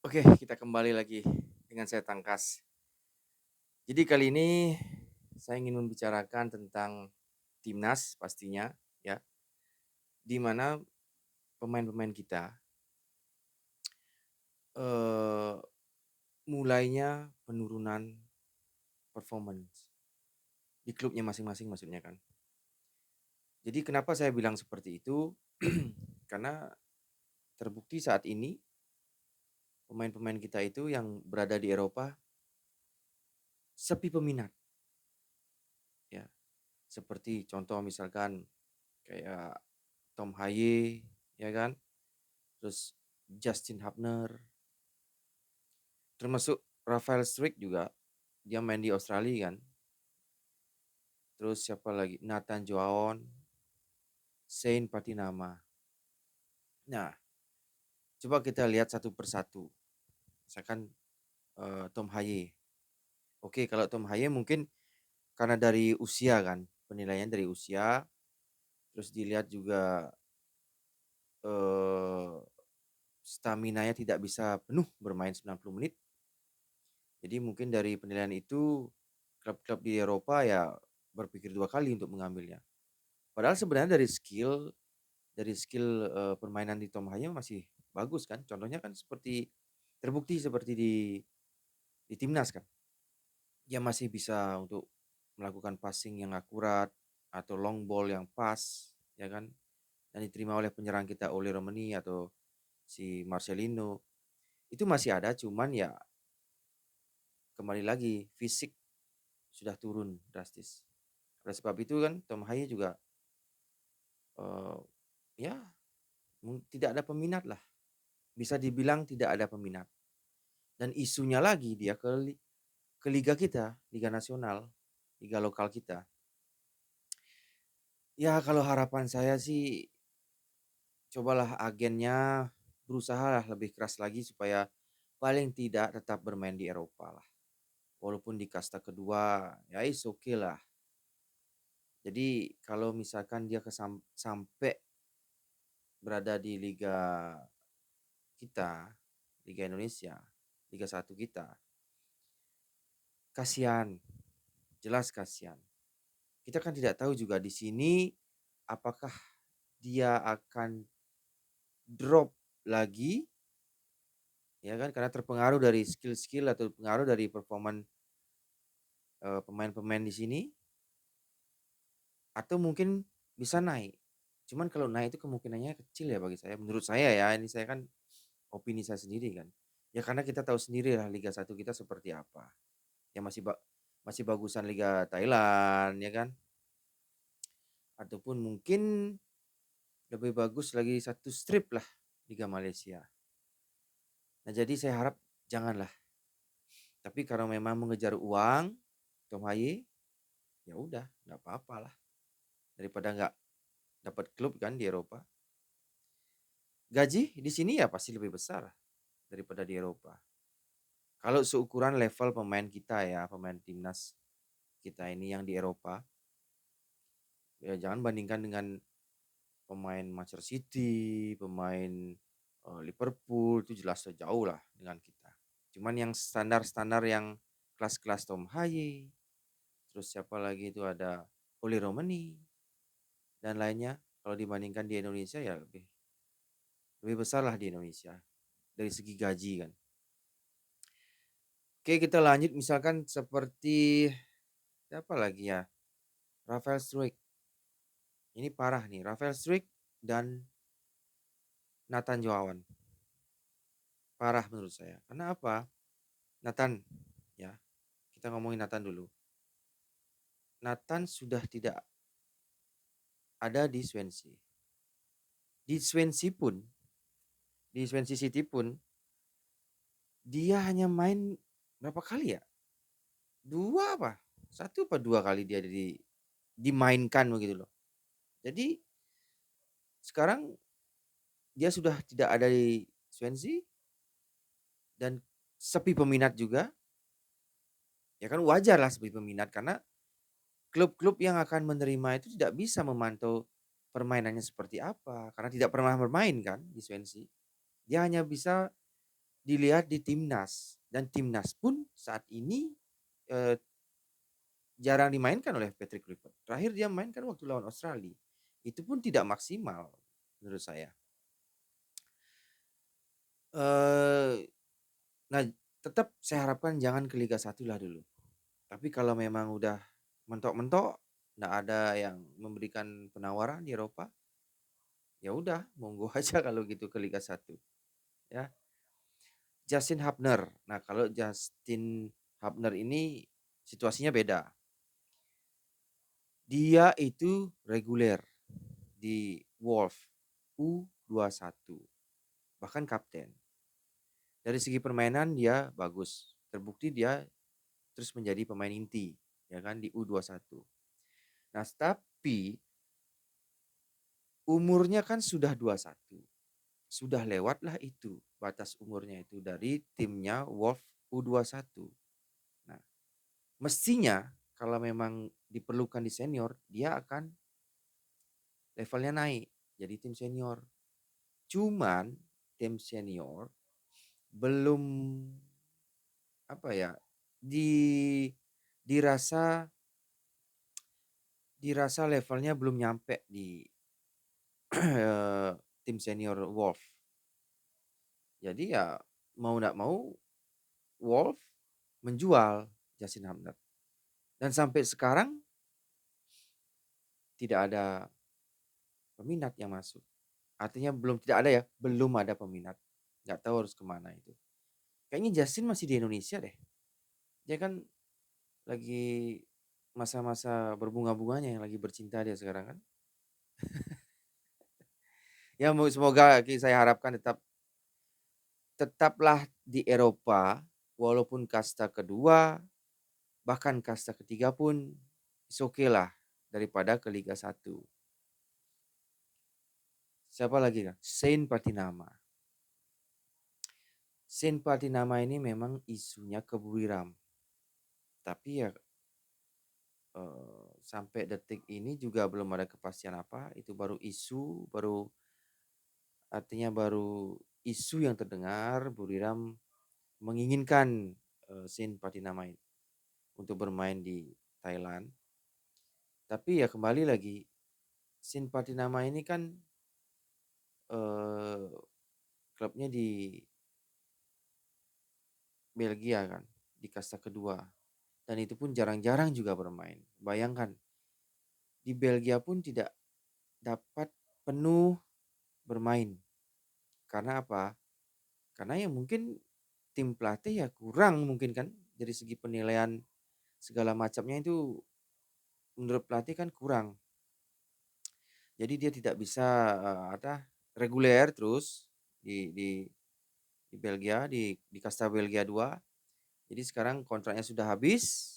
Oke, kita kembali lagi dengan saya Tangkas. Jadi kali ini saya ingin membicarakan tentang timnas pastinya ya, di mana pemain-pemain kita eh, mulainya penurunan performance di klubnya masing-masing maksudnya kan. Jadi kenapa saya bilang seperti itu? Karena terbukti saat ini pemain-pemain kita itu yang berada di Eropa sepi peminat ya. Seperti contoh misalkan kayak Tom Haye ya kan, terus Justin Hubner, termasuk Rafael Struijk juga, dia main di Australia kan. Terus siapa lagi? Nathan Joaon, Shane Patinama. Nah, coba kita lihat satu persatu. Misalkan Tom Haye. Oke, kalau Tom Haye mungkin karena dari usia kan, penilaian dari usia, terus dilihat juga eh, stamina-nya tidak bisa penuh bermain 90 menit. Jadi mungkin dari penilaian itu klub-klub di Eropa ya berpikir dua kali untuk mengambilnya. Padahal sebenarnya dari skill permainan di Tom Haye masih bagus kan. Contohnya kan seperti terbukti seperti di timnas kan. Dia masih bisa untuk melakukan passing yang akurat atau long ball yang pas ya kan, dan diterima oleh penyerang kita oleh Romani atau si Marcelino. Itu masih ada, cuman ya kembali lagi fisik sudah turun drastis. Oleh sebab itu kan Tom Haye juga eh, ya tidak ada peminat lah. Bisa dibilang tidak ada peminat. Dan isunya lagi dia ke liga kita, liga nasional, liga lokal kita. Ya kalau harapan saya sih cobalah agennya berusaha lah lebih keras lagi supaya paling tidak tetap bermain di Eropa lah. Walaupun di kasta kedua ya is oke lah. Jadi kalau misalkan dia sampai berada di liga kita, liga Indonesia, liga 1 kita, kasihan, jelas kasihan. Kita kan tidak tahu juga di sini apakah dia akan drop lagi ya kan, karena terpengaruh dari skill-skill atau pengaruh dari performa pemain-pemain di sini, atau mungkin bisa naik. Cuman kalau naik itu kemungkinannya kecil ya bagi saya. Menurut saya ya, ini saya kan opini saya sendiri kan. Ya karena kita tahu sendiri lah Liga 1 kita seperti apa. Ya masih bagusan Liga Thailand ya kan. Ataupun mungkin lebih bagus lagi satu strip lah Liga Malaysia. Nah jadi saya harap janganlah. Tapi kalau memang mengejar uang, Tom Haye, ya udah nggak apa-apa lah. Daripada nggak dapat klub kan di Eropa. Gaji di sini ya pasti lebih besar daripada di Eropa. Kalau seukuran level pemain kita ya, pemain timnas kita ini yang di Eropa, ya jangan bandingkan dengan pemain Manchester City, pemain Liverpool, itu jelas jauh lah dengan kita. Cuman yang standar-standar yang kelas-kelas Tom Haye, terus siapa lagi itu ada Oli Romani dan lainnya, kalau dibandingkan di Indonesia ya lebih besar lah di Indonesia dari segi gaji kan. Oke, kita lanjut misalkan seperti siapa lagi ya? Rafael Struijk. Ini parah nih, Rafael Struijk dan Nathan Joawan. Parah menurut saya. Karena apa? Nathan ya. Kita ngomongin Nathan dulu. Nathan sudah tidak ada di Swansea. Di Swansea City pun dia hanya main berapa kali ya? Dua apa? Satu apa dua kali dia dimainkan begitu loh. Jadi sekarang dia sudah tidak ada di Swansea dan sepi peminat juga. Ya kan wajar lah sepi peminat karena klub-klub yang akan menerima itu tidak bisa memantau permainannya seperti apa karena tidak pernah bermain kan di Swansea. Dia hanya bisa dilihat di timnas dan timnas pun saat ini, eee, jarang dimainkan oleh Patrick Kluivert. Terakhir dia mainkan waktu lawan Australia, itu pun tidak maksimal menurut saya. Eee, nah tetap saya harapkan jangan ke Liga 1 lah dulu. Tapi kalau memang udah mentok-mentok, nggak ada yang memberikan penawaran di Eropa, ya udah monggo aja kalau gitu ke Liga 1 ya. Justin Hubner. Nah, kalau Justin Hubner ini situasinya beda. Dia itu reguler di Wolves U21, bahkan kapten. Dari segi permainan dia bagus. Terbukti dia terus menjadi pemain inti ya kan di U21. Nah, tapi umurnya kan sudah 21. Sudah lewatlah itu batas umurnya itu dari timnya Wolves U21. Nah, mestinya kalau memang diperlukan di senior, dia akan levelnya naik jadi tim senior. Cuman tim senior belum apa ya di dirasa dirasa levelnya belum nyampe di tim senior Wolf. Jadi ya mau nggak mau Wolf menjual Justin Hamner. Dan sampai sekarang tidak ada peminat yang masuk. Artinya belum tidak ada ya, belum ada peminat. Nggak tahu harus kemana itu. Kayaknya Justin masih di Indonesia deh. Dia kan lagi masa-masa berbunga-bunganya yang lagi bercinta dia sekarang kan. Ya semoga saya harapkan tetaplah di Eropa walaupun kasta kedua bahkan kasta ketiga pun is okay lah daripada ke Liga 1. Siapa lagi kan? Saint Patinama. Saint Patinama ini memang isunya ke Buriram. Tapi ya sampai detik ini juga belum ada kepastian apa. Itu baru isu, artinya baru isu yang terdengar Buriram menginginkan Saint Patinama untuk bermain di Thailand. Tapi ya kembali lagi, Saint Patinama ini kan klubnya di Belgia kan, di kasta kedua. Dan itu pun jarang-jarang juga bermain. Bayangkan, di Belgia pun tidak dapat penuh bermain. Karena apa? Karena ya mungkin tim pelatih ya kurang mungkin kan dari segi penilaian segala macamnya itu menurut pelatih kan kurang. Jadi dia tidak bisa reguler terus di Belgia di kasta Belgia 2. Jadi sekarang kontraknya sudah habis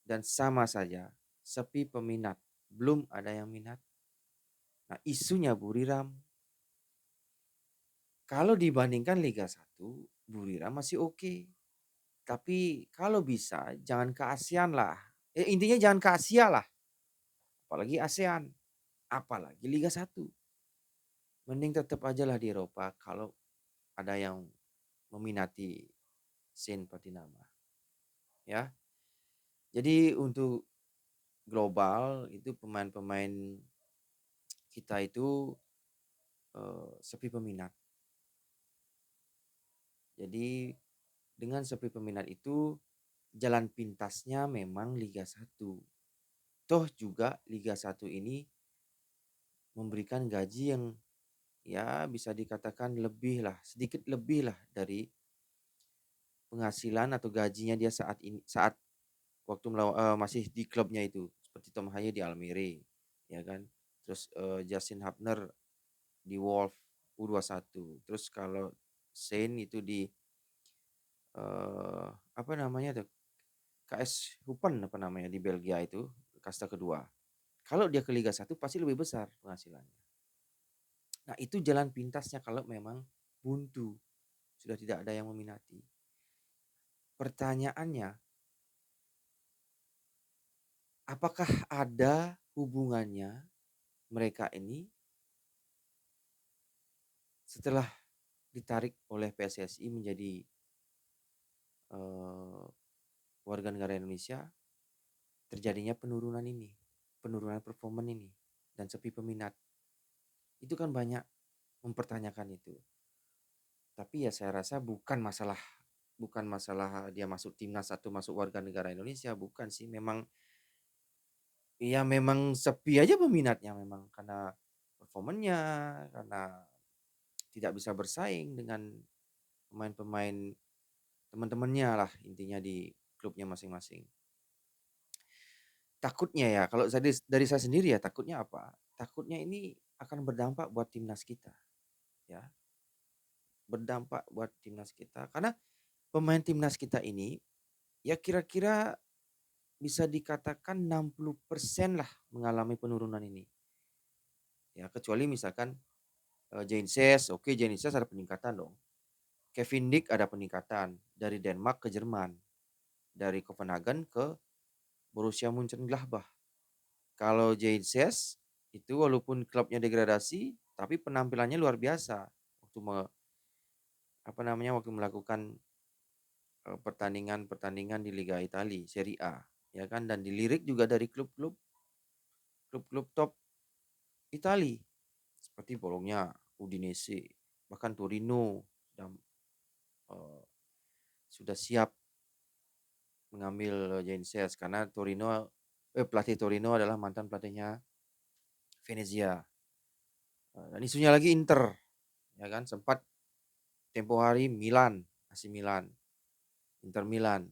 dan sama saja sepi peminat. Belum ada yang minat. Nah, isunya Buriram kalau dibandingkan Liga 1, Buriram masih oke. Tapi kalau bisa jangan ke ASEAN lah. Intinya jangan ke Asia lah. Apalagi ASEAN, apalagi Liga 1. Mending tetap aja lah di Eropa kalau ada yang meminati Saint Patinama. Ya. Jadi untuk global itu pemain-pemain kita itu sepi peminat. Jadi dengan sepi peminat itu jalan pintasnya memang Liga 1. Toh juga Liga 1 ini memberikan gaji yang ya bisa dikatakan lebih lah, sedikit lebih lah dari penghasilan atau gajinya dia saat waktu masih di klubnya itu. Seperti Tom Haye di Almere, ya kan. Terus Justin Hubner di Wolf U21. Terus kalau Saint itu di apa namanya tuh? KS Hupen apa namanya di Belgia itu, kasta kedua. Kalau dia ke Liga 1 pasti lebih besar penghasilannya. Nah, itu jalan pintasnya kalau memang buntu, sudah tidak ada yang meminati. Pertanyaannya, apakah ada hubungannya mereka ini setelah ditarik oleh PSSI menjadi, eee, warga negara Indonesia, terjadinya penurunan performa ini, dan sepi peminat. Itu kan banyak mempertanyakan itu. Tapi ya saya rasa bukan masalah dia masuk timnas atau masuk warga negara Indonesia, bukan sih. Memang sepi aja peminatnya memang karena performanya, karena tidak bisa bersaing dengan pemain-pemain teman-temannya lah intinya di klubnya masing-masing. Takutnya ya kalau dari saya sendiri ya takutnya apa? Takutnya ini akan berdampak buat timnas kita ya, berdampak buat timnas kita karena pemain timnas kita ini ya kira-kira bisa dikatakan 60% lah mengalami penurunan ini. Ya kecuali misalkan Jane oke Jane ada peningkatan dong. Kevin Dick ada peningkatan dari Denmark ke Jerman, dari Copenhagen ke Borussia Mönchengladbach. Kalau Jane itu walaupun klubnya degradasi, tapi penampilannya luar biasa waktu waktu melakukan pertandingan-pertandingan di Liga Italia, Serie A, ya kan, dan dilirik juga dari klub-klub top Italia seperti Bologna, Udinese, bahkan Torino dan eh, sudah siap mengambil Jansen karena pelatih Torino adalah mantan pelatihnya Venezia. Dan isunya lagi Inter, ya kan, sempat tempo hari AC Milan, Inter Milan.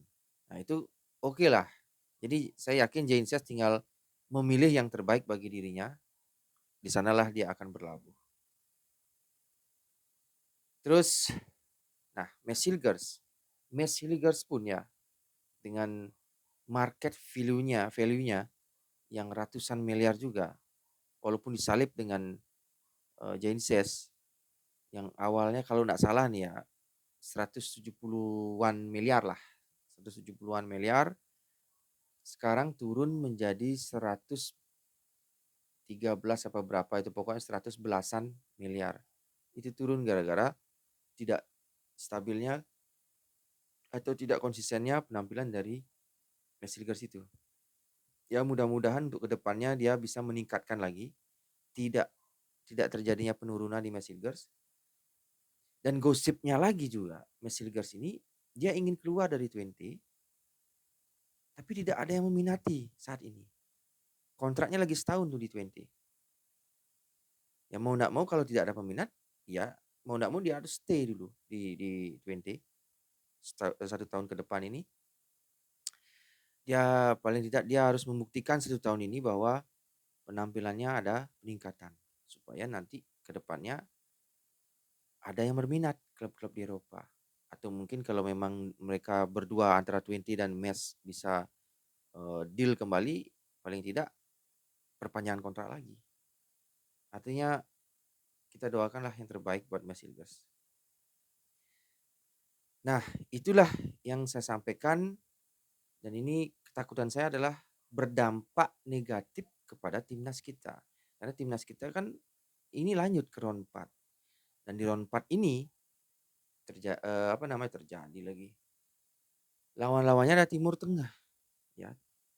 Nah itu oke lah. Jadi saya yakin Jansen tinggal memilih yang terbaik bagi dirinya. Di sanalah dia akan berlabuh. Terus, nah Messi pun ya dengan market value-nya yang ratusan miliar juga, walaupun disalib dengan Janses yang awalnya kalau nggak salah nih ya 170-an miliar lah, 170-an miliar, sekarang turun menjadi 113 apa berapa itu, pokoknya 100 belasan miliar. Itu turun gara-gara tidak stabilnya atau tidak konsistennya penampilan dari Messi itu. Ya mudah-mudahan untuk kedepannya dia bisa meningkatkan lagi, tidak tidak terjadinya penurunan di Messi. Dan gosipnya lagi juga, Messi ini dia ingin keluar dari 20, tapi tidak ada yang meminati saat ini. Kontraknya lagi setahun tuh di 20. Ya mau nggak mau kalau tidak ada peminat, ya mau nggak mau dia harus stay dulu di 20 satu tahun ke depan ini. Dia paling tidak dia harus membuktikan 1 tahun ini bahwa penampilannya ada peningkatan supaya nanti ke depannya ada yang berminat klub-klub di Eropa. Atau mungkin kalau memang mereka berdua antara 20 dan Mes bisa deal kembali, paling tidak perpanjangan kontrak lagi. Artinya kita doakanlah yang terbaik buat Mes Ilgas. Nah, itulah yang saya sampaikan, dan ini ketakutan saya adalah berdampak negatif kepada timnas kita. Karena timnas kita kan ini lanjut ke round 4. Dan di round 4 ini terjadi lagi. Lawan-lawannya ada Timur Tengah, ya.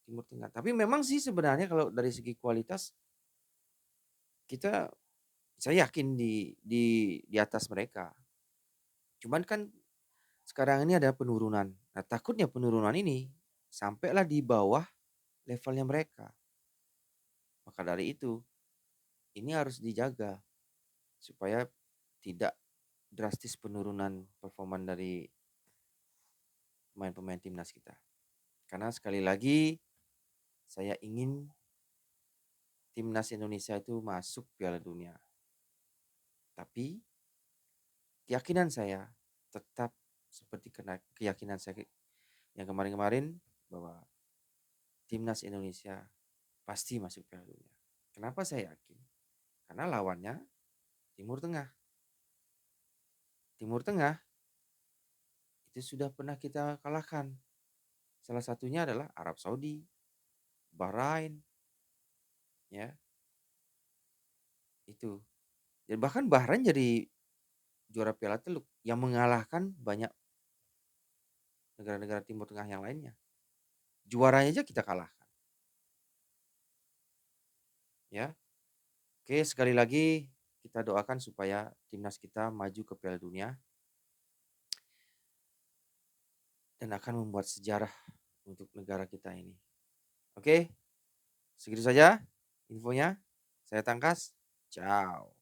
Timur Tengah. Tapi memang sih sebenarnya kalau dari segi kualitas kita saya yakin di atas mereka. Cuman kan sekarang ini ada penurunan. Nah, takutnya penurunan ini sampailah di bawah levelnya mereka. Maka dari itu, ini harus dijaga supaya tidak drastis penurunan performa dari pemain-pemain timnas kita. Karena sekali lagi saya ingin timnas Indonesia itu masuk Piala Dunia. Tapi keyakinan saya tetap seperti keyakinan saya yang kemarin-kemarin bahwa timnas Indonesia pasti masuk Piala Dunia. Kenapa saya yakin? Karena lawannya Timur Tengah. Timur Tengah itu sudah pernah kita kalahkan. Salah satunya adalah Arab Saudi, Bahrain, ya itu. Dan bahkan Bahrain jadi juara Piala Teluk yang mengalahkan banyak negara-negara Timur Tengah yang lainnya. Juaranya aja kita kalahkan, ya. Oke, sekali lagi kita doakan supaya timnas kita maju ke Piala Dunia dan akan membuat sejarah untuk negara kita ini. Oke, segitu saja infonya. Saya Tangkas. Ciao.